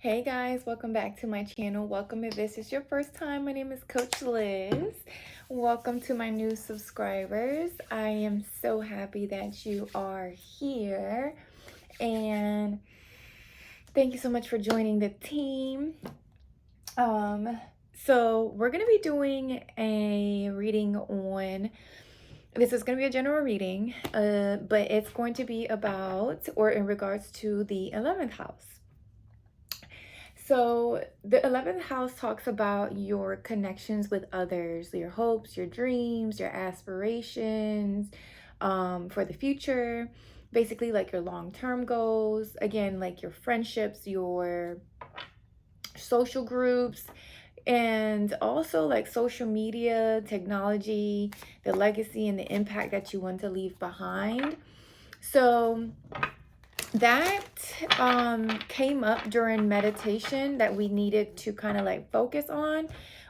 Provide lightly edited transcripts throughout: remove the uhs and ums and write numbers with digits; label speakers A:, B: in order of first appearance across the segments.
A: Hey guys, welcome back to my channel. Welcome if this is your first time. My name is Coach Liz. Welcome to my new subscribers. I am so happy that you are here and thank you so much for joining the team. So we're going to be doing a reading on this is going to be a general reading, but it's going to be about or in regards to the 11th house. So the 11th house talks about your connections with others, your hopes, your dreams, your aspirations for the future, basically like your long-term goals, again, like your friendships, your social groups, and also like social media, technology, the legacy and the impact that you want to leave behind. So that came up during meditation that we needed to kind of like focus on.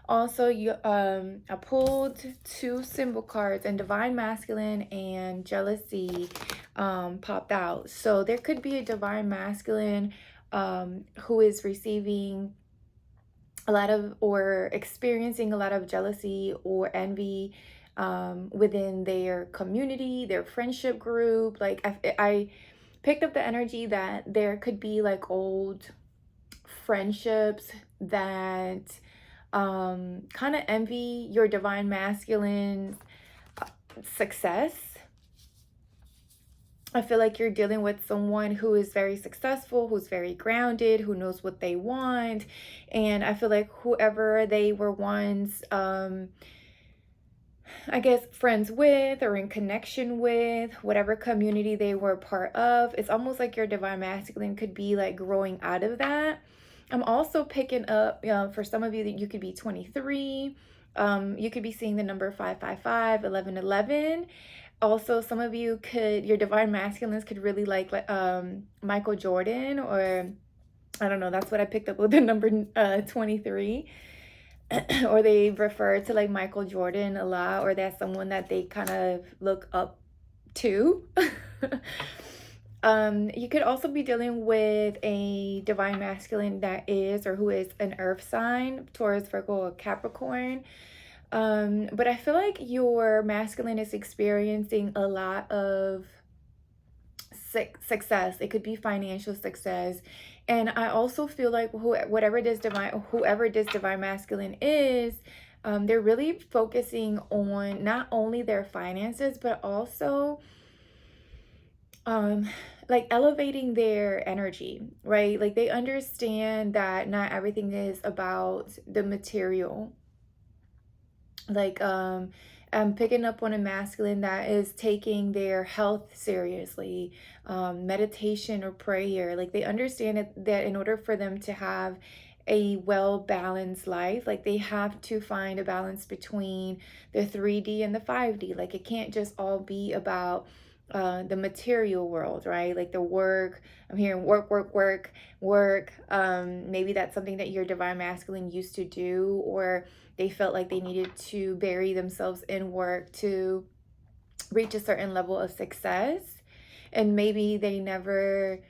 A: Also, I pulled two symbol cards, and divine masculine and jealousy popped out. So there could be a divine masculine who is receiving a lot of or experiencing a lot of jealousy or envy within their community, their friendship group. Like I picked up the energy that there could be like old friendships that kind of envy your divine masculine's success. I feel like you're dealing with someone who is very successful, who's very grounded, who knows what they want. And I feel like whoever they were once, I guess, friends with or in connection with, whatever community they were a part of, it's almost like your divine masculine could be like growing out of that. I'm also picking up, for some of you that you could be 23. You could be seeing the number 555, 1111. Also, some of you could, your divine masculines could really like Michael Jordan, or I don't know, that's what I picked up with the number 23. Or they refer to like Michael Jordan a lot, or that's someone that they kind of look up to. You could also be dealing with a divine masculine that is or who is an earth sign, Taurus, Virgo, or Capricorn. But I feel like your masculine is experiencing a lot of success. It could be financial success. And I also feel like whoever this divine masculine is, they're really focusing on not only their finances, but also like elevating their energy, right? Like they understand that not everything is about the material. Like I'm picking up on a masculine that is taking their health seriously, meditation or prayer. Like they understand that in order for them to have a well-balanced life, like they have to find a balance between the 3D and the 5D. Like it can't just all be about the material world, right? Like the work. I'm hearing work, work, work, work. Maybe that's something that your divine masculine used to do, or they felt like they needed to bury themselves in work to reach a certain level of success. And maybe they never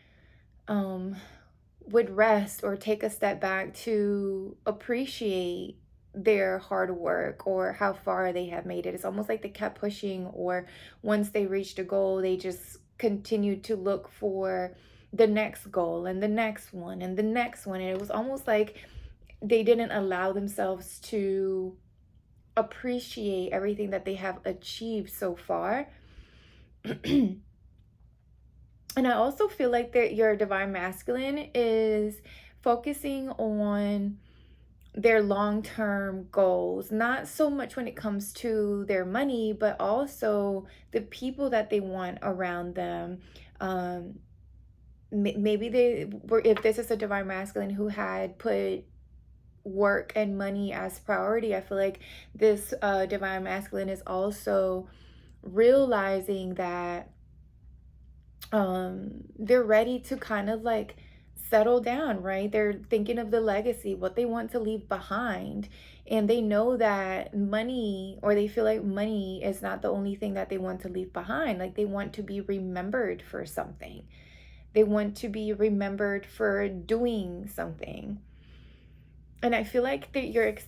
A: would rest or take a step back to appreciate their hard work or how far they have made it. It's almost like they kept pushing, or once they reached a goal, they just continued to look for the next goal and the next one and the next one. And it was almost like they didn't allow themselves to appreciate everything that they have achieved so far. And I also feel like that your divine masculine is focusing on their long-term goals, not so much when it comes to their money, but also the people that they want around them. Maybe they were, if this is a divine masculine who had put work and money as priority, I feel like this divine masculine is also realizing that they're ready to kind of like settle down, right? They're thinking of the legacy, what they want to leave behind, and they know that money, or they feel like money is not the only thing that they want to leave behind. Like they want to be remembered for something. They want to be remembered for doing something. And I feel like that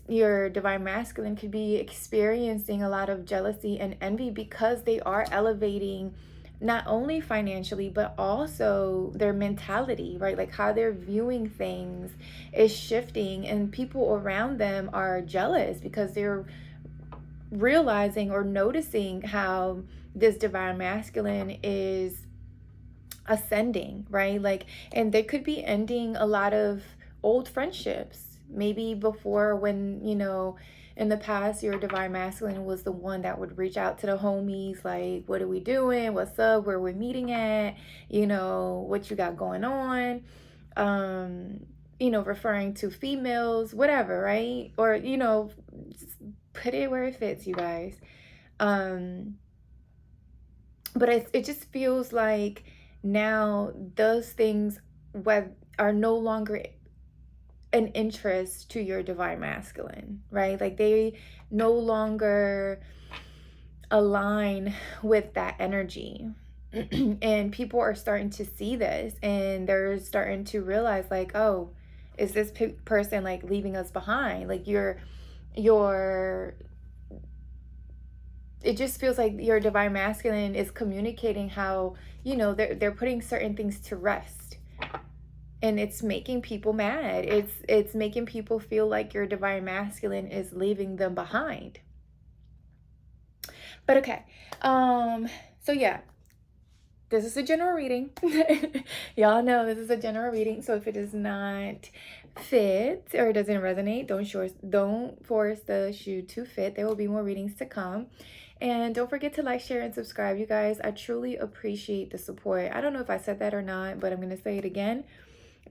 A: your divine masculine could be experiencing a lot of jealousy and envy because they are elevating not only financially but also their mentality, right? Like how they're viewing things is shifting, and people around them are jealous because they're realizing or noticing how this divine masculine is ascending, right? Like, and they could be ending a lot of old friendships. Maybe before, when, in the past, your divine masculine was the one that would reach out to the homies, like, what are we doing? What's up? Where we meeting at? What you got going on? Referring to females, whatever, right? Or, just put it where it fits, you guys. But it just feels like now those things are no longer an interest to your divine masculine, right? Like they no longer align with that energy. And people are starting to see this, and they're starting to realize, like, oh, is this person like leaving us behind? Like your it just feels like your divine masculine is communicating how, they're putting certain things to rest, and it's making people mad. It's making people feel like your divine masculine is leaving them behind. But okay, so yeah, this is a general reading. Y'all know this is a general reading, so if it does not fit or doesn't resonate, don't force the shoe to fit. There will be more readings to come. And don't forget to like, share, and subscribe, you guys. I truly appreciate the support. I don't know if I said that or not, but I'm going to say it again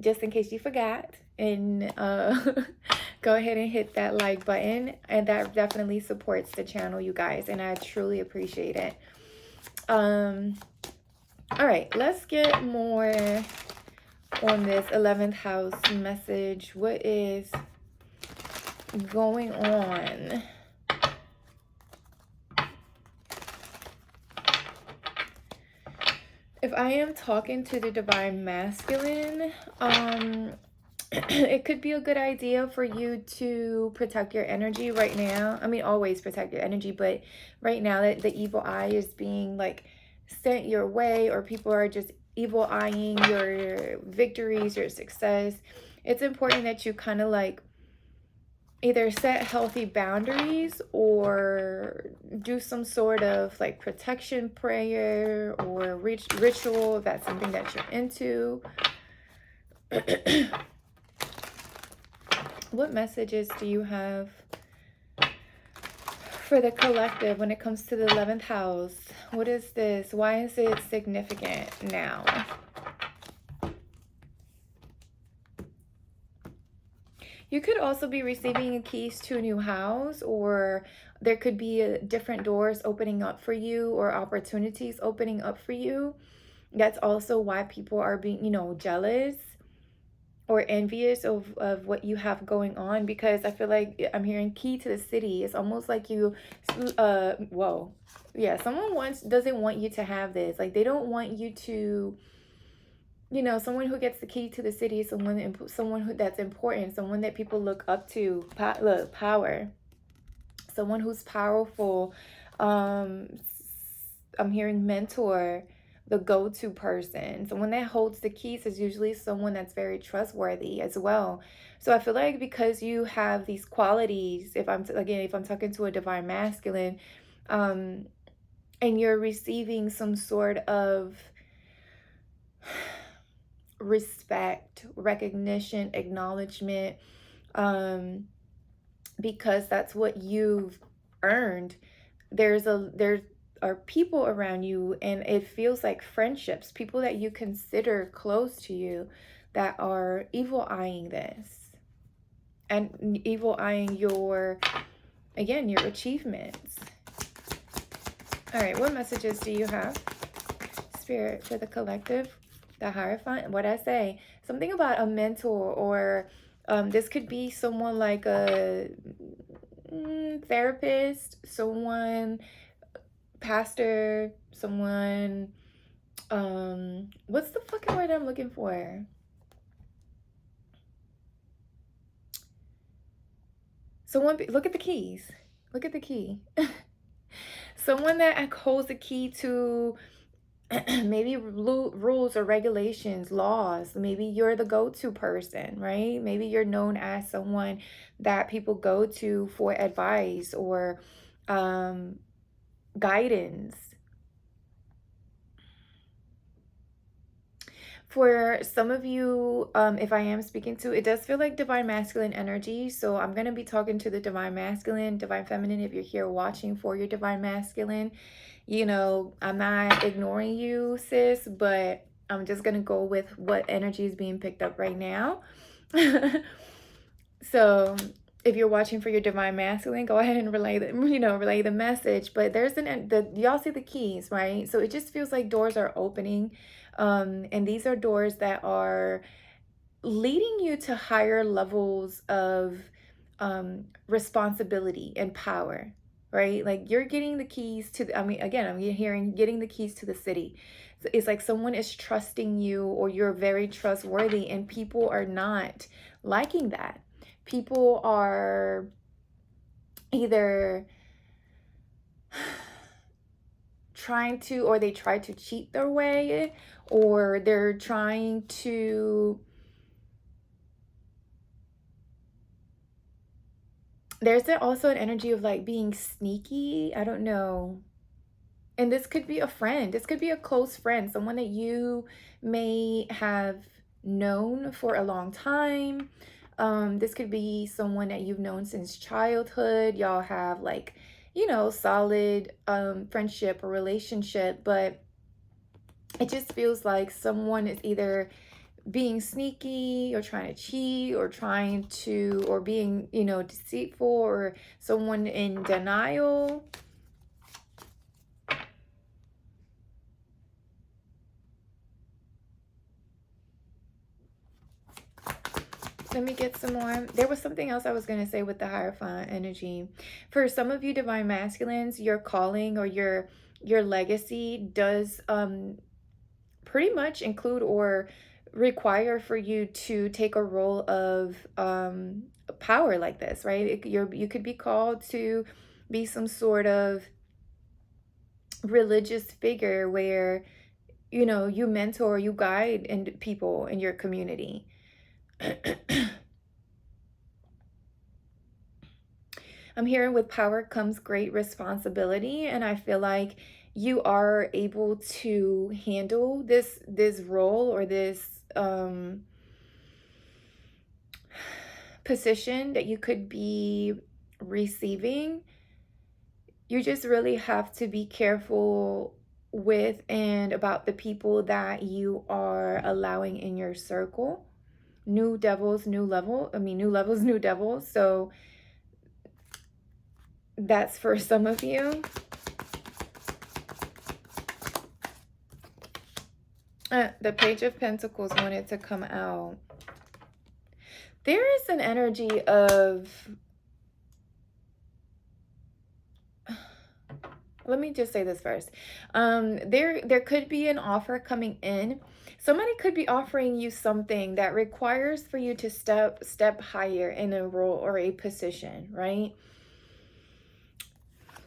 A: just in case you forgot. And go ahead and hit that like button. And that definitely supports the channel, you guys. And I truly appreciate it. All right, let's get more on this 11th house message. What is going on? If I am talking to the divine masculine, it could be a good idea for you to protect your energy right now. I mean, always protect your energy, but right now that the evil eye is being like sent your way, or people are just evil eyeing your victories, your success, it's important that you kind of like either set healthy boundaries or do some sort of like protection prayer or ritual if that's something that you're into. What messages do you have for the collective when it comes to the 11th house? What is this? Why is it significant now? You could also be receiving keys to a new house, or there could be different doors opening up for you or opportunities opening up for you. That's also why people are being, jealous or envious of what you have going on, because I feel like I'm hearing key to the city. It's almost like you, whoa. Yeah, someone doesn't want you to have this. Like they don't want you to, someone who gets the key to the city, someone that's important, someone that people look up to, power, someone who's powerful. I'm hearing mentor, the go-to person. Someone that holds the keys is usually someone that's very trustworthy as well. So I feel like because you have these qualities, if I'm talking to a divine masculine, and you're receiving some sort of respect, recognition, acknowledgement, because that's what you've earned. There are people around you, and it feels like friendships, people that you consider close to you, that are evil eyeing this and evil eyeing your achievements. All right, what messages do you have, Spirit, for the collective? The Hierophant, what I say, something about a mentor, or this could be someone like a therapist, someone, pastor, someone What's the fucking word I'm looking for? Someone, look at the keys. Look at the key. Someone that holds the key to maybe rules or regulations, laws. Maybe you're the go-to person, right? Maybe you're known as someone that people go to for advice or um, guidance. For some of you, if I am speaking to, it does feel like divine masculine energy. So I'm going to be talking to the divine masculine, divine feminine. If you're here watching for your divine masculine, you know, I'm not ignoring you, sis, but I'm just going to go with what energy is being picked up right now. So if you're watching for your divine masculine, go ahead and relay the message. But there's y'all see the keys, right? So it just feels like doors are opening. And these are doors that are leading you to higher levels of responsibility and power, right? Like you're getting the keys to, I mean, again, I'm hearing getting the keys to the city. It's like someone is trusting you or you're very trustworthy, and people are not liking that. People are either trying to, or they try to cheat their way, or they're trying to, there's also an energy of like being sneaky. I don't know. And this could be a friend. This could be a close friend, someone that you may have known for a long time. This could be someone that you've known since childhood. Y'all have like, you know, solid friendship or relationship, but it just feels like someone is either being sneaky or trying to cheat or trying to, or being, you know, deceitful, or someone in denial. Let me get some more. There was something else I was going to say with the Hierophant energy. For some of you divine masculines, your calling or your legacy does pretty much include or require for you to take a role of power like this, right? You could be called to be some sort of religious figure where, you know, you mentor, you guide people in your community. I'm hearing with power comes great responsibility, and I feel like you are able to handle this role or this position that you could be receiving. You just really have to be careful with and about the people that you are allowing in your circle. New devils, new level. I mean, new levels, new devils. So that's for some of you. The Page of Pentacles wanted to come out. There is an energy of, let me just say this first. There could be an offer coming in. Somebody could be offering you something that requires for you to step higher in a role or a position, right?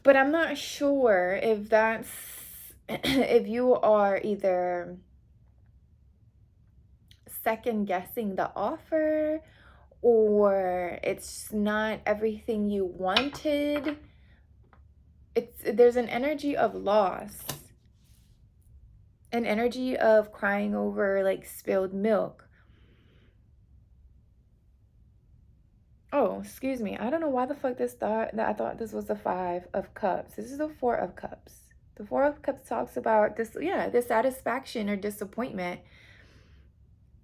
A: But I'm not sure if that's if you are either second guessing the offer, or it's not everything you wanted. There's an energy of loss, an energy of crying over like spilled milk. Oh, excuse me. I don't know why the fuck I thought this was the 5 of Cups. This is the 4 of Cups. The 4 of Cups talks about this, yeah, dissatisfaction or disappointment,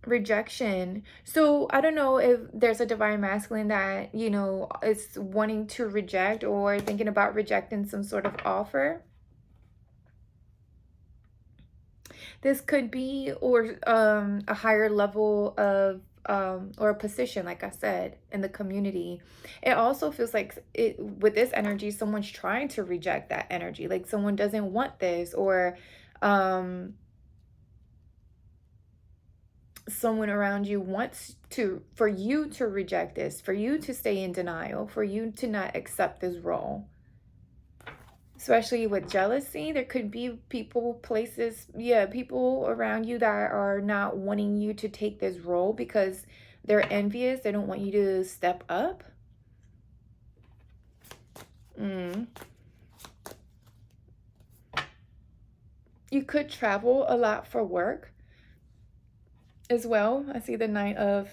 A: rejection. So I don't know if there's a divine masculine that, you know, is wanting to reject or thinking about rejecting some sort of offer. This could be or a higher level of or a position, like I said, in the community. It also feels like with this energy, someone's trying to reject that energy, like someone doesn't want this, or someone around you wants for you to reject this, for you to stay in denial, for you to not accept this role. Especially with jealousy, there could be people, places, yeah, people around you that are not wanting you to take this role because they're envious. They don't want you to step up. You could travel a lot for work as well. I see the Knight of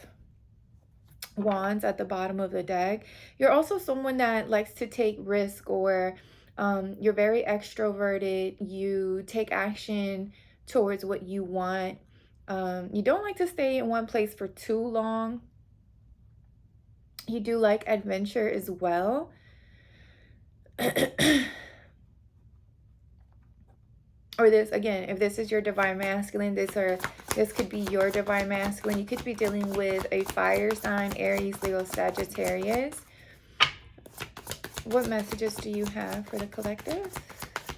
A: Wands at the bottom of the deck. You're also someone that likes to take risk, or you're very extroverted. You take action towards what you want. You don't like to stay in one place for too long. You do like adventure as well. Or this, again, if this is your divine masculine, this could be your divine masculine. You could be dealing with a fire sign, Aries, Leo, Sagittarius. What messages do you have for the collective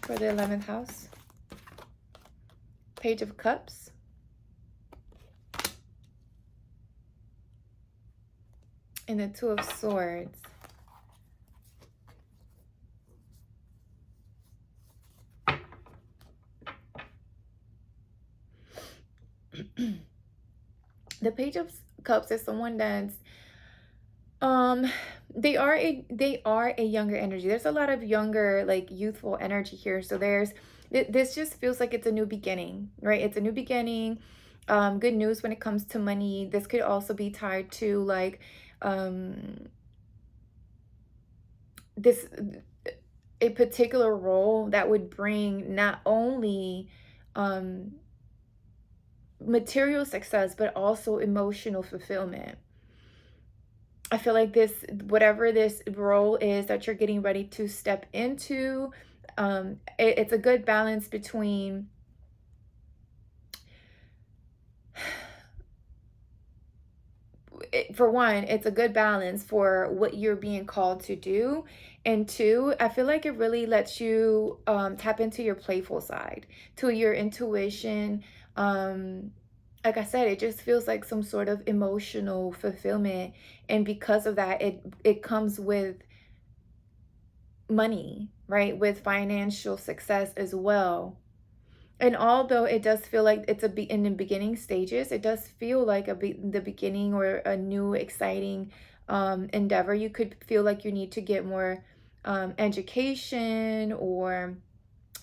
A: for the 11th house? Page of Cups. And the Two of Swords. The Page of Cups is someone that's they are a younger energy. There's a lot of younger, like, youthful energy here. So this just feels like it's a new beginning, right? It's a new beginning. Good news when it comes to money. This could also be tied to, like, this a particular role that would bring not only material success, but also emotional fulfillment. I feel like whatever this role is that you're getting ready to step into, it's a good balance between for one, it's a good balance for what you're being called to do. And two, I feel like it really lets you tap into your playful side, to your intuition. Like I said, it just feels like some sort of emotional fulfillment. And because of that, it comes with money, right? With financial success as well. And although it does feel like it's in the beginning stages, it does feel like the beginning or a new exciting endeavor. You could feel like you need to get more education or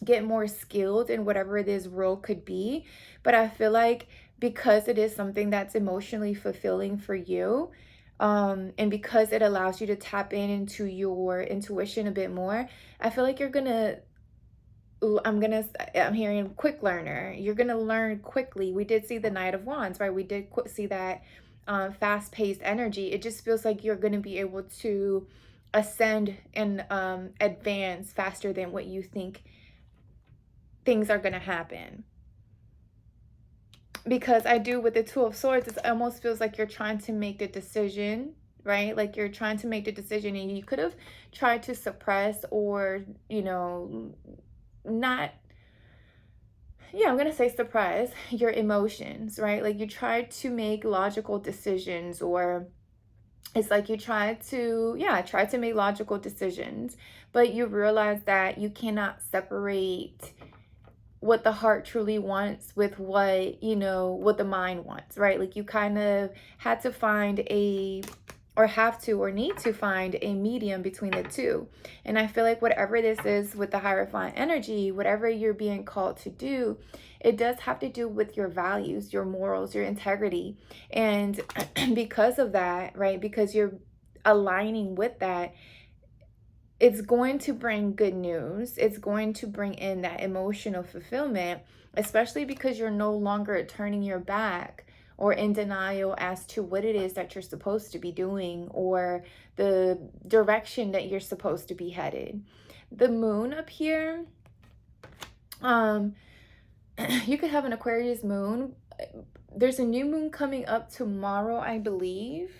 A: get more skilled in whatever this role could be. But I feel like because it is something that's emotionally fulfilling for you, and because it allows you to tap into your intuition a bit more, I feel like I'm hearing quick learner. You're gonna learn quickly. We did see the Knight of Wands, right? We did see that fast-paced energy. It just feels like you're gonna be able to ascend and advance faster than what you think things are gonna happen. Because I do, with the Two of Swords, it almost feels like you're trying to make the decision, right? Like you're trying to make the decision, and you could have tried to suppress or, not, yeah, I'm gonna say suppress your emotions, right? Like you tried to make logical decisions, or it's like you tried to, yeah, try to make logical decisions, but you realize that you cannot separate what the heart truly wants with what the mind wants, right? Like you kind of had to find or need to find a medium between the two. And I feel like whatever this is with the Hierophant energy, whatever you're being called to do, it does have to do with your values, your morals, your integrity. And because of that, right, because you're aligning with that, it's going to bring good news. It's going to bring in that emotional fulfillment, especially because you're no longer turning your back or in denial as to what it is that you're supposed to be doing or the direction that you're supposed to be headed. The moon up here, you could have an Aquarius moon. There's a new moon coming up tomorrow, I believe.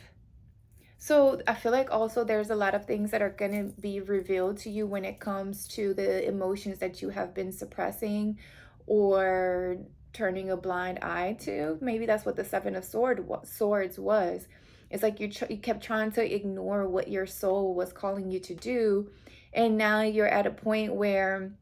A: So I feel like also there's a lot of things that are going to be revealed to you when it comes to the emotions that you have been suppressing, or turning a blind eye to. Maybe that's what the Seven of Swords was. It's like you kept trying to ignore what your soul was calling you to do, and now you're at a point where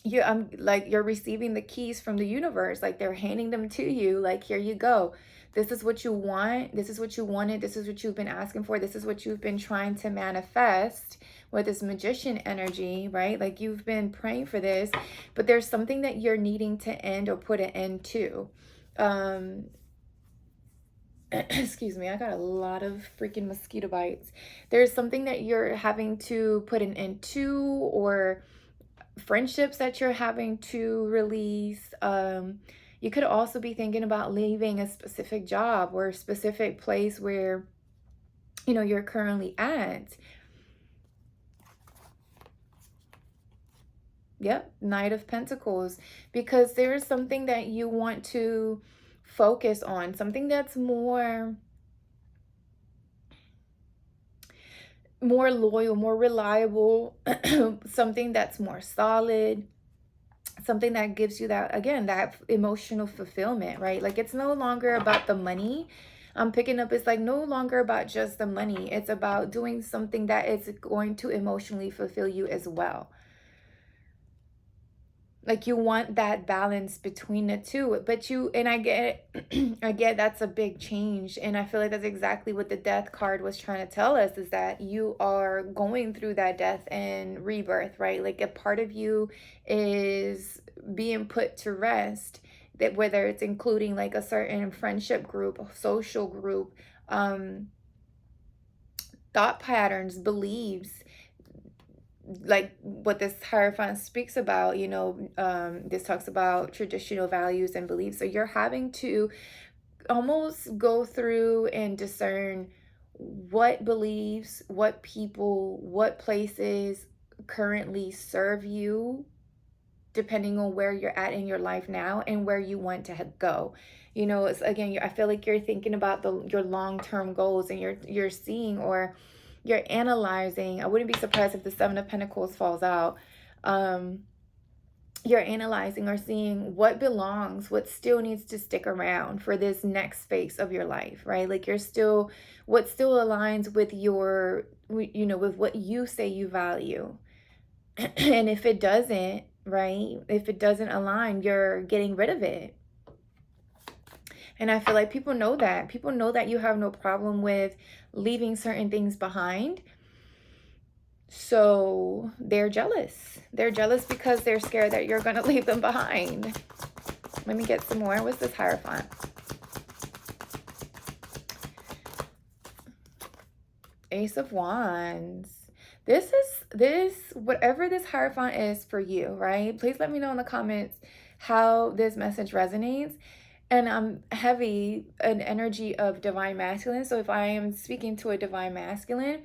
A: you're receiving the keys from the universe, like they're handing them to you, like, here you go, this is what you want, this is what you wanted, this is what you've been asking for, this is what you've been trying to manifest with this magician energy, right? Like, you've been praying for this, but there's something that you're needing to end or put an end to. Excuse me, I got a lot of freaking mosquito bites. There's something that you're having to put an end to, or friendships that you're having to release. You could also be thinking about leaving a specific job or a specific place where, you're currently at. Yep, Knight of Pentacles, because there's something that you want to focus on, something that's more loyal, more reliable, something that's more solid, something that gives you that, again, that emotional fulfillment, right? Like, it's no longer about the money. I'm picking up, it's like no longer about just the money. It's about doing something that is going to emotionally fulfill you as well. Like, you want that balance between the two, but I get it. I get that's a big change, and I feel like that's exactly what the death card was trying to tell us, is that you are going through that death and rebirth, right? Like, a part of you is being put to rest, that whether it's including like a certain friendship group, social group, thought patterns, beliefs, like what this Hierophant speaks about, this talks about traditional values and beliefs. So you're having to almost go through and discern what beliefs, what people, what places currently serve you, depending on where you're at in your life now and where you want to go. It's, again, I feel like you're thinking about your long-term goals, and you're seeing, or you're analyzing. I wouldn't be surprised if the Seven of Pentacles falls out. You're analyzing or seeing what belongs, what still needs to stick around for this next phase of your life, right? Like, what still aligns with with what you say you value. And if it doesn't, right? If it doesn't align, you're getting rid of it. And I feel like people know that. People know that you have no problem with leaving certain things behind. So they're jealous. They're jealous because they're scared that you're going to leave them behind. Let me get some more. What's this Hierophant? Ace of Wands. Whatever this Hierophant is for you, right? Please let me know in the comments how this message resonates. And I'm heavy an energy of divine masculine. So if I am speaking to a divine masculine,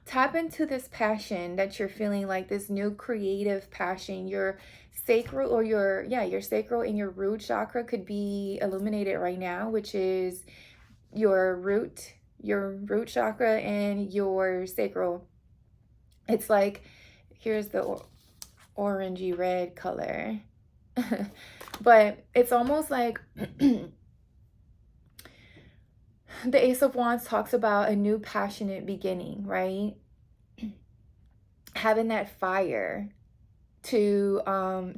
A: tap into this passion that you're feeling, like this new creative passion. Your sacral, or your sacral and your root chakra could be illuminated right now, which is your root chakra and your sacral. It's like, here's the orangey red color. But it's almost like the Ace of Wands talks about a new passionate beginning, right? Having that fire to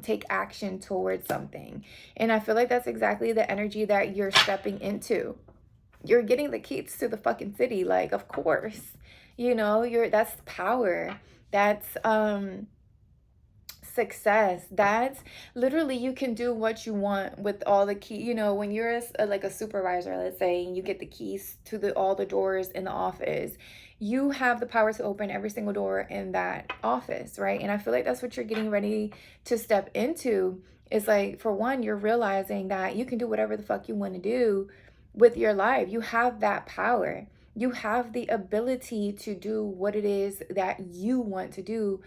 A: take action towards something. And I feel like that's exactly the energy that you're stepping into. You're getting the keys to the fucking city, like, of course. That's power. That's success. That's literally, you can do what you want with all the key. When you're like a supervisor, let's say, and you get the keys to all the doors in the office, you have the power to open every single door in that office, right? And I feel like that's what you're getting ready to step into. Is like, for one, you're realizing that you can do whatever the fuck you want to do with your life. You have that power. You have the ability to do what it is that you want to do.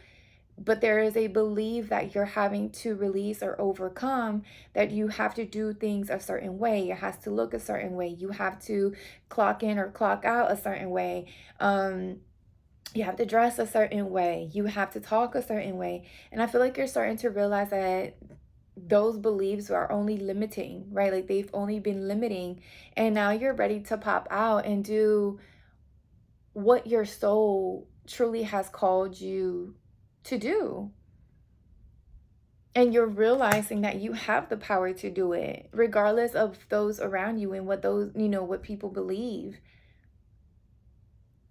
A: But there is a belief that you're having to release or overcome, that you have to do things a certain way. It has to look a certain way. You have to clock in or clock out a certain way. You have to dress a certain way. You have to talk a certain way. And I feel like you're starting to realize that those beliefs are only limiting, right? Like they've only been limiting, and now you're ready to pop out and do what your soul truly has called you to do. And you're realizing that you have the power to do it, regardless of those around you and what those, what people believe.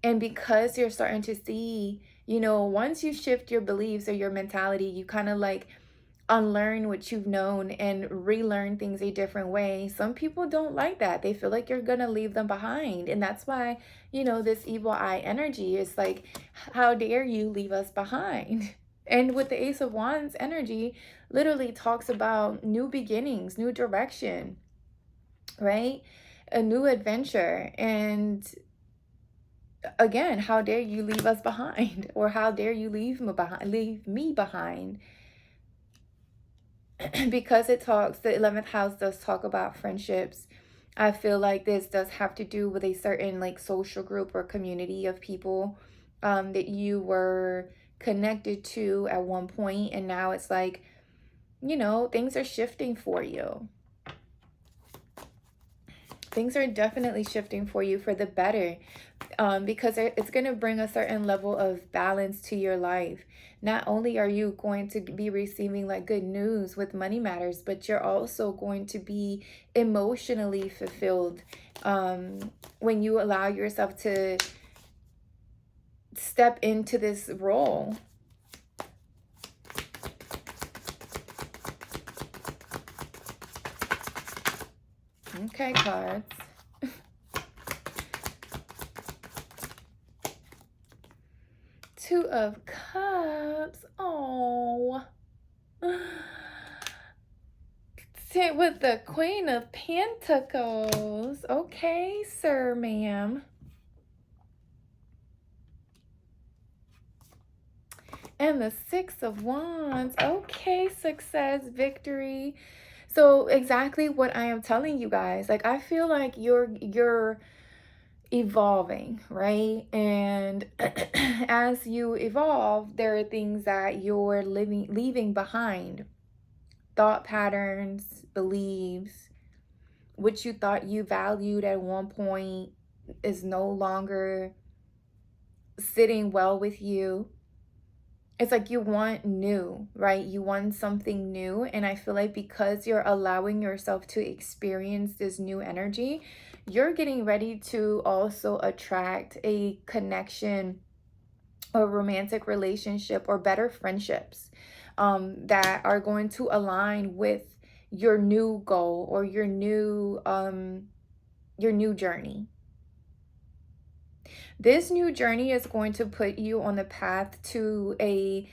A: And because you're starting to see, once you shift your beliefs or your mentality, you kind of like unlearn what you've known and relearn things a different way. Some people don't like that. They feel like you're going to leave them behind. And that's why, this evil eye energy is like, how dare you leave us behind? And with the Ace of Wands energy, literally talks about new beginnings, new direction, right? A new adventure. And again, how dare you leave us behind? Or how dare you leave me behind? Because the 11th house does talk about friendships. I feel like this does have to do with a certain like social group or community of people that you were connected to at one point, and now it's like, things are shifting for you. Things are definitely shifting for you for the better, because it's going to bring a certain level of balance to your life. Not only are you going to be receiving like good news with money matters, but you're also going to be emotionally fulfilled when you allow yourself to step into this role. Okay, cards. Two of Cups. Oh. Sit with the Queen of Pentacles. Okay, sir, ma'am. And the Six of Wands. Okay, success, victory. So exactly what I am telling you guys. Like, I feel like you're evolving, right? And as you evolve, there are things that you're leaving behind. Thought patterns, beliefs, what you thought you valued at one point is no longer sitting well with you. It's like you want new, right? You want something new. And I feel like because you're allowing yourself to experience this new energy, you're getting ready to also attract a connection or romantic relationship or better friendships that are going to align with your new goal or your new journey. This new journey is going to put you on the path to a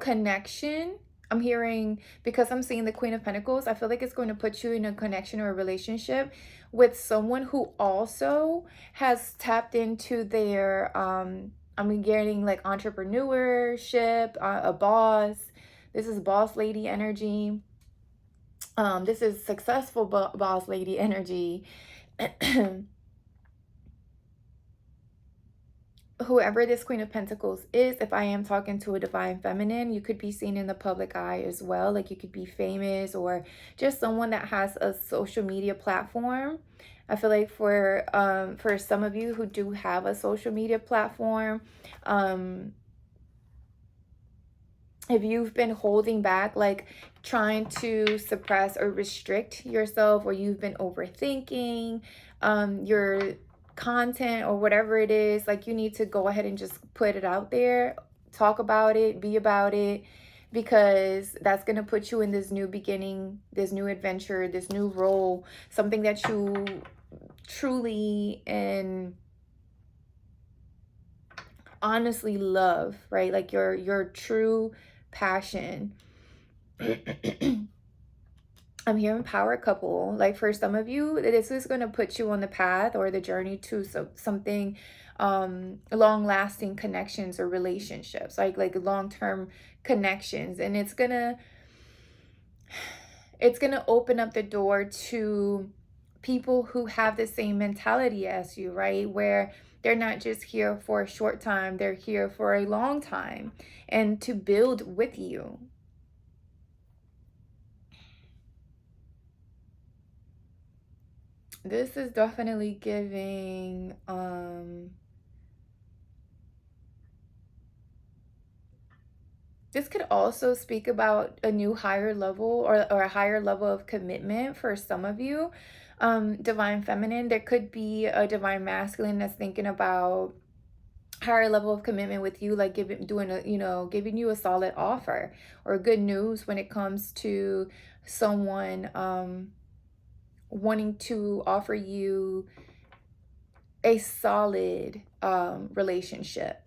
A: connection. I'm hearing, because I'm seeing the Queen of Pentacles, I feel like it's going to put you in a connection or a relationship with someone who also has tapped into their, I'm getting like entrepreneurship, a boss. This is boss lady energy. This is successful boss lady energy. Whoever this Queen of Pentacles is, if I am talking to a divine feminine, you could be seen in the public eye as well. Like you could be famous or just someone that has a social media platform. I feel like for some of you who do have a social media platform, if you've been holding back, like trying to suppress or restrict yourself, or you've been overthinking your content or whatever it is, like you need to go ahead and just put it out there, talk about it, be about it, because that's going to put you in this new beginning, this new adventure, this new role, something that you truly and honestly love, right? Like your true passion. I'm hearing power couple. Like for some of you, this is going to put you on the path or the journey to something long-lasting connections or relationships, like long-term connections. And it's gonna open up the door to people who have the same mentality as you, right? Where they're not just here for a short time, they're here for a long time and to build with you. This is definitely giving this could also speak about a new higher level, or a higher level of commitment for some of you. Divine feminine, there could be a divine masculine that's thinking about higher level of commitment with you, like giving you a solid offer or good news when it comes to someone wanting to offer you a solid relationship.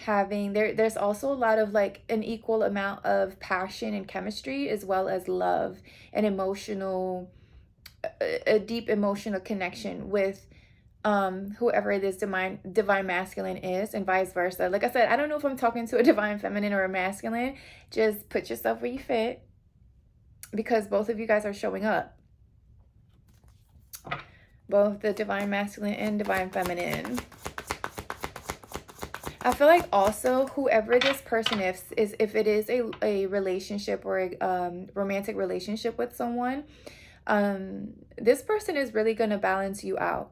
A: There's also a lot of like an equal amount of passion and chemistry, as well as love and a deep emotional connection with whoever this divine masculine is, and vice versa. Like I said, I don't know if I'm talking to a divine feminine or a masculine. Just put yourself where you fit, because both of you guys are showing up, both the divine masculine and divine feminine. I feel like also whoever this person is if it is a relationship or a romantic relationship with someone, this person is really going to balance you out.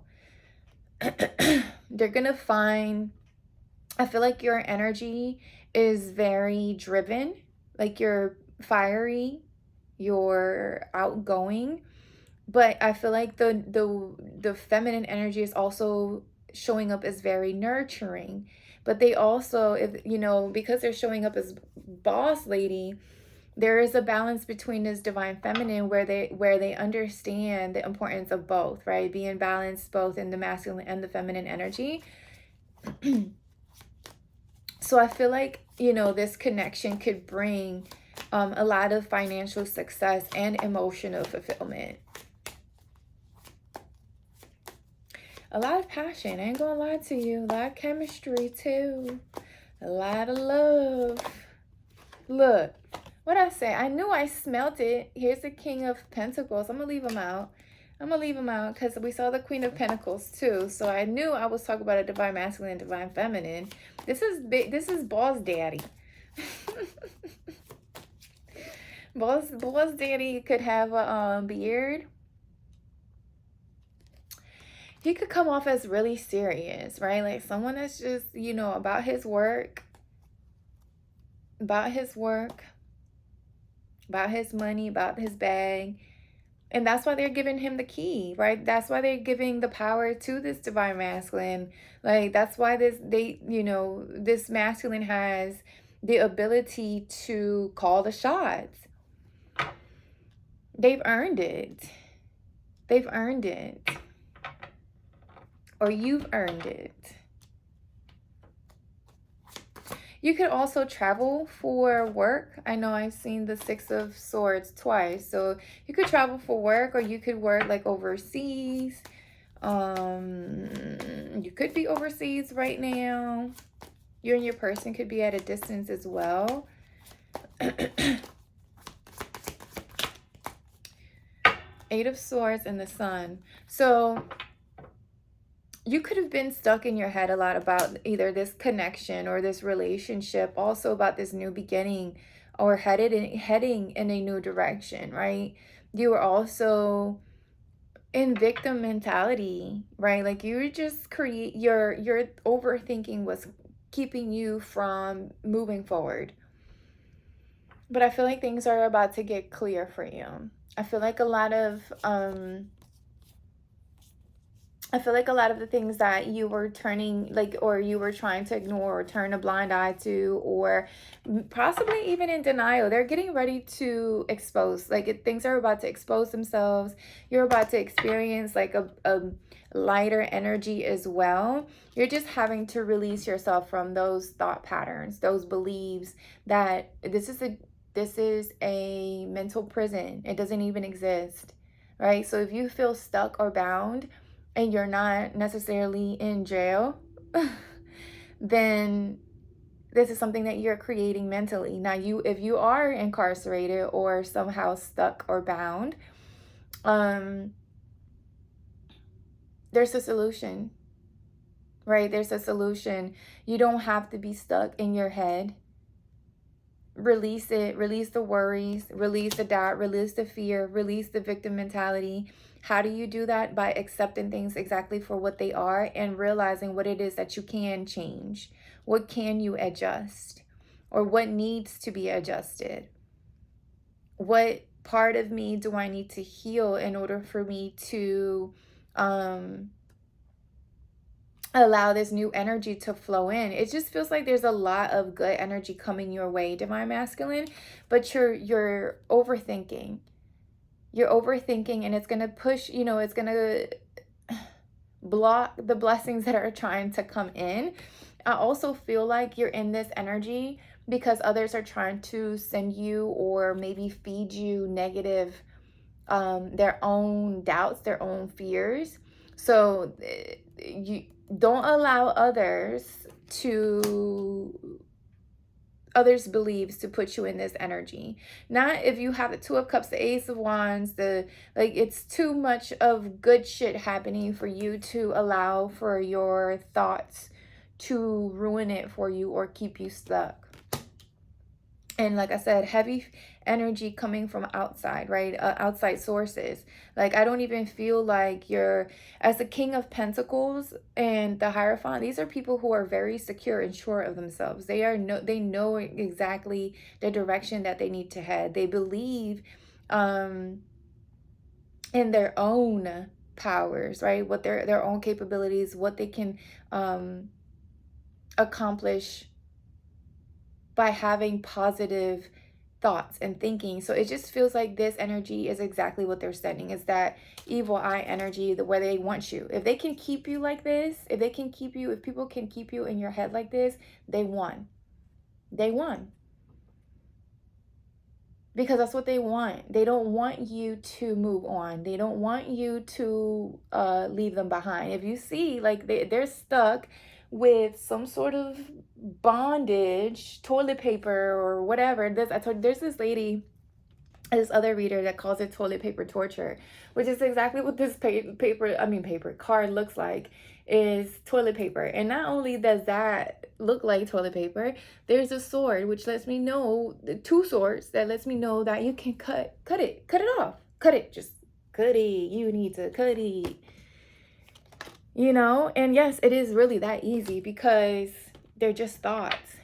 A: They're going to find, I feel like your energy is very driven, like you're fiery, you're outgoing, but I feel like the feminine energy is also showing up as very nurturing. But they also, if you know, because they're showing up as boss lady, there is a balance between this divine feminine where they understand the importance of both, right? Being balanced both in the masculine and the feminine energy. So I feel like, this connection could bring a lot of financial success and emotional fulfillment. A lot of passion, I ain't gonna lie to you. A lot of chemistry too. A lot of love. Look, what I say? I knew I smelt it. Here's the King of Pentacles. I'm gonna leave him out. Because we saw the Queen of Pentacles too. So I knew I was talking about a divine masculine and divine feminine. This is big. This is boss daddy. boss daddy could have a beard. He could come off as really serious, right? Like someone that's just, about his work, about his money, about his bag. And that's why they're giving him the key, right? That's why they're giving the power to this divine masculine. Like that's why this masculine has the ability to call the shots. They've earned it. Or you've earned it. You could also travel for work. I know I've seen the Six of Swords twice. So you could travel for work, or you could work like overseas. You could be overseas right now. You and your person could be at a distance as well. Eight of Swords and the Sun. So you could have been stuck in your head a lot about either this connection or this relationship, also about this new beginning, or heading in a new direction, right? You were also in victim mentality, right? Like you were just your overthinking was keeping you from moving forward. But I feel like things are about to get clear for you. I feel like a lot of the things that you were you were trying to ignore or turn a blind eye to, or possibly even in denial, they're getting ready to expose. Things are about to expose themselves. You're about to experience like a lighter energy as well. You're just having to release yourself from those thought patterns, those beliefs that this is a mental prison. It doesn't even exist, right? So if you feel stuck or bound, and you're not necessarily in jail, then this is something that you're creating mentally. Now, if you are incarcerated or somehow stuck or bound, There's a solution, right? There's a solution. You don't have to be stuck in your head. Release it, release the worries, release the doubt, release the fear, release the victim mentality. How do you do that? By accepting things exactly for what they are and realizing what it is that you can change. What can you adjust? Or what needs to be adjusted? What part of me do I need to heal in order for me to allow this new energy to flow in? It just feels like there's a lot of good energy coming your way, Divine Masculine, but you're overthinking. You're overthinking, and it's going to push, it's going to block the blessings that are trying to come in. I also feel like you're in this energy because others are trying to send you or maybe feed you negative, their own doubts, their own fears. So you don't allow others beliefs to put you in this energy. Not if you have the Two of Cups, the Ace of Wands, it's too much of good shit happening for you to allow for your thoughts to ruin it for you or keep you stuck. And like I said, heavy energy coming from outside, right? Outside sources. Like, I don't even feel like as the King of Pentacles and the Hierophant, these are people who are very secure and sure of themselves. They know exactly the direction that they need to head. They believe in their own powers, right? What their own capabilities, what they can accomplish by having positive thoughts and thinking. So it just feels like this energy is exactly what they're sending. Is that evil eye energy, where they want you. If they can keep you like this, if people can keep you in your head like this, they won. They won. Because that's what they want. They don't want you to move on. They don't want you to leave them behind. If you see, like, they're stuck with some sort of bondage, toilet paper or whatever. There's this lady, this other reader, that calls it toilet paper torture, which is exactly what this paper card looks like, is toilet paper. And not only does that look like toilet paper, there's a sword, which lets me know, two swords that lets me know that you can cut it off. Just cut it. You need to cut it. And yes, it is really that easy because they're just thoughts.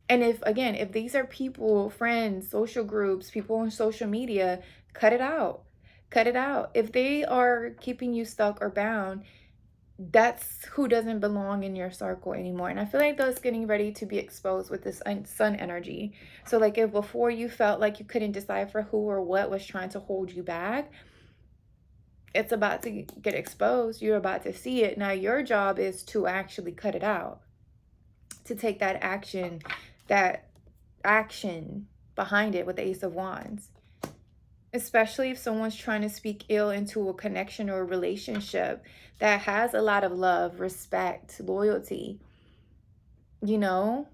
A: And if these are people, friends, social groups, people on social media, cut it out. Cut it out. If they are keeping you stuck or bound, that's who doesn't belong in your circle anymore. And I feel like that's getting ready to be exposed with this sun energy. So like, if before you felt like you couldn't decipher who or what was trying to hold you back, it's about to get exposed. You're about to see it. Now your job is to actually cut it out, to take that action behind it with the Ace of Wands. Especially if someone's trying to speak ill into a connection or a relationship that has a lot of love, respect, loyalty. I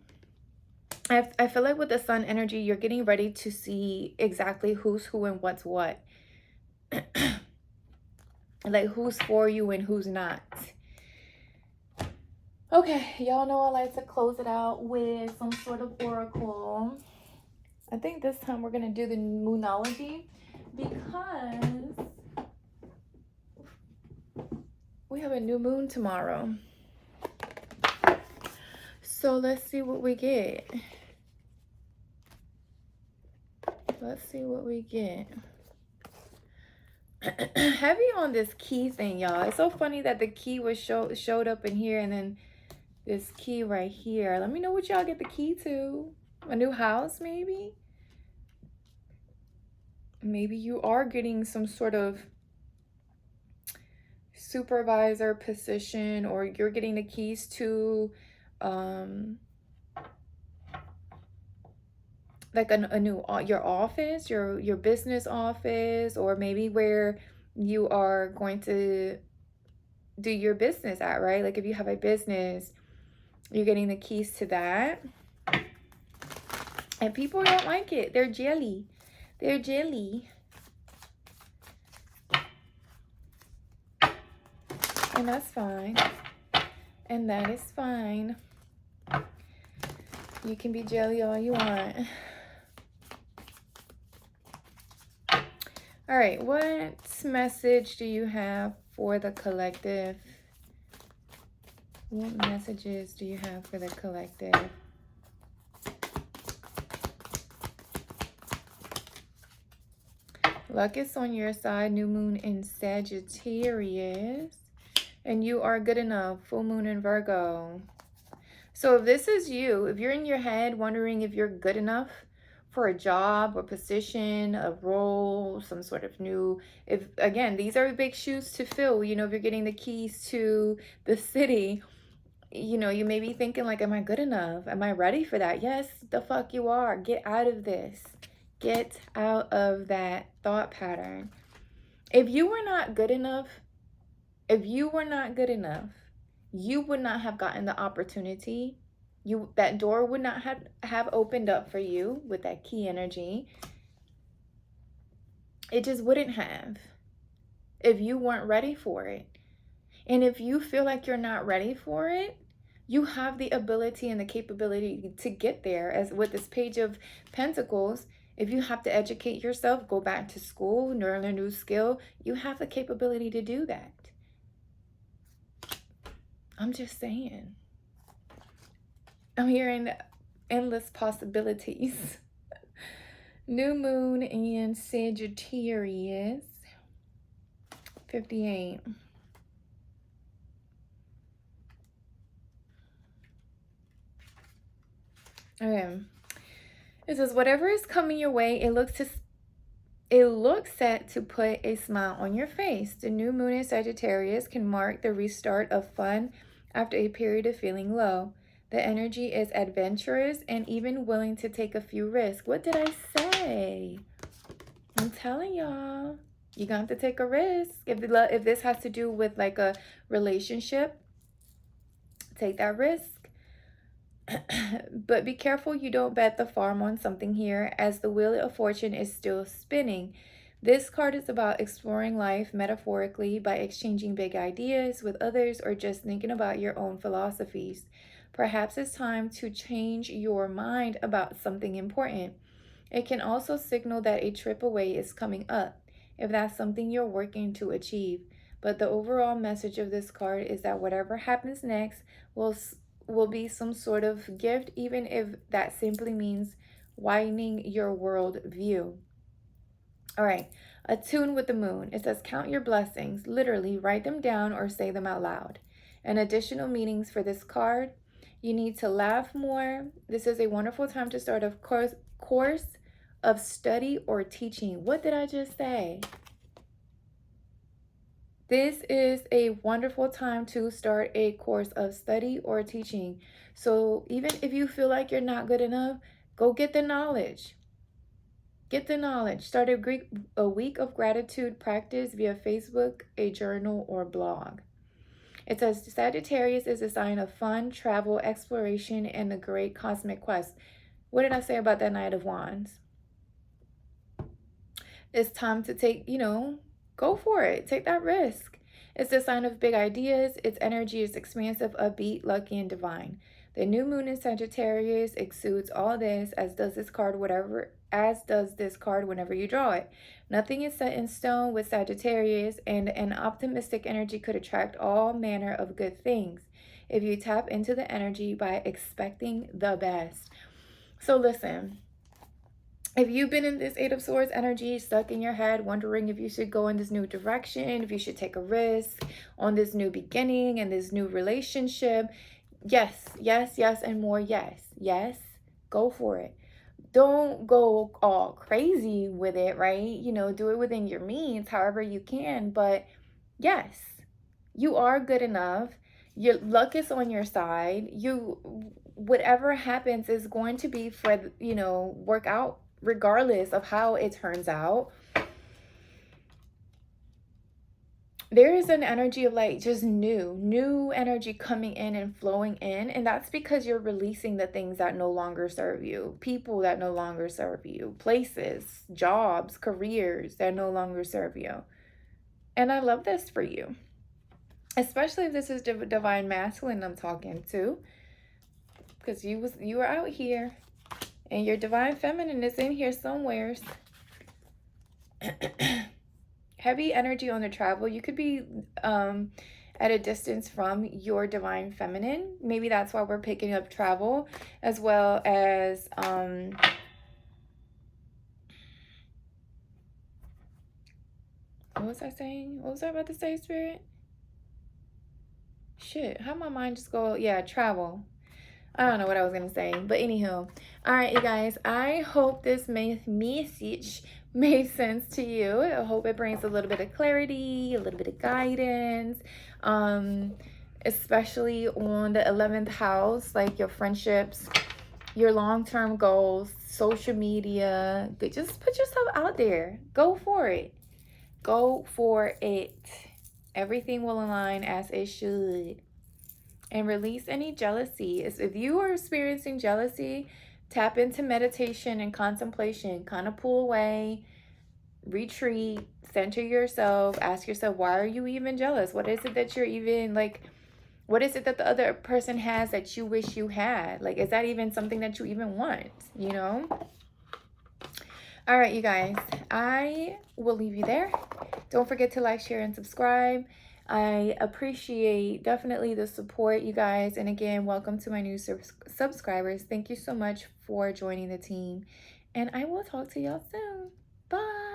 A: feel like with the sun energy, you're getting ready to see exactly who's who and what's what. Like, who's for you and who's not. Okay, y'all know I like to close it out with some sort of oracle. I think this time we're going to do the Moonology because we have a new moon tomorrow. So let's see what we get. Heavy on this key thing, y'all. It's so funny that the key was showed up in here, and then this key right here. Let me know what y'all get the key to. A new house, maybe? Maybe you are getting some sort of supervisor position, or you're getting the keys to like a new your office, your business office, or maybe where you are going to do your business at, right? Like, if you have a business, you're getting the keys to that. And people don't like it. They're jelly. And that's fine. And that is fine. You can be jelly all you want. All right, what message do you have for the collective? What messages do you have for the collective? Luck is on your side. New moon in Sagittarius. And you are good enough. Full moon in Virgo. So if this is you, if you're in your head wondering if you're good enough for a job, a position, a role, some sort of new, if again, these are big shoes to fill, you know, if you're getting the keys to the city, you know, you may be thinking like, am I good enough? Am I ready for that? Yes, the fuck you are. Get out of this. Get out of that thought pattern. If you were not good enough, you would not have gotten the opportunity. That door would not have opened up for you with that key energy. It just wouldn't have if you weren't ready for it. And if you feel like you're not ready for it, you have the ability and the capability to get there. As with this Page of Pentacles, if you have to educate yourself, go back to school, learn a new skill, you have the capability to do that. I'm just saying. I'm hearing endless possibilities. New moon in Sagittarius. 58. Okay. It says, whatever is coming your way, it looks set to put a smile on your face. The new moon in Sagittarius can mark the restart of fun after a period of feeling low. The energy is adventurous and even willing to take a few risks. What did I say? I'm telling y'all, you're going to have to take a risk. If this has to do with like a relationship, take that risk. But be careful you don't bet the farm on something here, as the wheel of fortune is still spinning. This card is about exploring life metaphorically by exchanging big ideas with others or just thinking about your own philosophies. Perhaps it's time to change your mind about something important. It can also signal that a trip away is coming up, if that's something you're working to achieve. But the overall message of this card is that whatever happens next will be some sort of gift, even if that simply means widening your world view. All right, attune with the moon. It says count your blessings. Literally, write them down or say them out loud. And additional meanings for this card: you need to laugh more. This is a wonderful time to start a course of study or teaching. What did I just say? This is a wonderful time to start a course of study or teaching. So even if you feel like you're not good enough, go get the knowledge. Get the knowledge. Start a week of gratitude practice via Facebook, a journal, or blog. It says Sagittarius is a sign of fun, travel, exploration, and the great cosmic quest. What did I say about that Knight of Wands? It's time to take, go for it. Take that risk. It's a sign of big ideas. Its energy is expansive, upbeat, lucky, and divine. The new moon in Sagittarius exudes all this, as does this card whenever you draw it. Nothing is set in stone with Sagittarius, and an optimistic energy could attract all manner of good things if you tap into the energy by expecting the best. So listen, if you've been in this Eight of Swords energy, stuck in your head, wondering if you should go in this new direction, if you should take a risk on this new beginning and this new relationship, yes, and more yes, go for it. Don't go all crazy with it, right? Do it within your means, however you can. But yes, you are good enough. Your luck is on your side. Whatever happens is going to be for, work out regardless of how it turns out. There is an energy of like just new energy coming in and flowing in. And that's because you're releasing the things that no longer serve you, people that no longer serve you, places, jobs, careers that no longer serve you. And I love this for you. especially if this is divine masculine I'm talking to, because you were out here and your divine feminine is in here somewheres. Heavy energy on the travel. You could be at a distance from your divine feminine. Maybe that's why we're picking up travel, as well as what was I saying? What was I about to say, Spirit? Shit, how my mind just go? Yeah, travel. I don't know what I was gonna say, but anywho, all right, you guys. I hope this message made sense to you. I hope it brings a little bit of clarity, a little bit of guidance, um, especially on the 11th house, like your friendships, your long-term goals, social media. But just put yourself out there. Go for it. Go for it. Everything will align as it should. And release any jealousy. If you are experiencing jealousy, tap into meditation and contemplation. Kind of pull away, retreat, center yourself, ask yourself, why are you even jealous? What is it that you're even like? What is it that the other person has that you wish you had? Like, is that even something that you even want? You know? All right, you guys, I will leave you there. Don't forget to like, share, and subscribe. I appreciate definitely the support, you guys. And again, welcome to my new subscribers. Thank you so much for joining the team. And I will talk to y'all soon. Bye.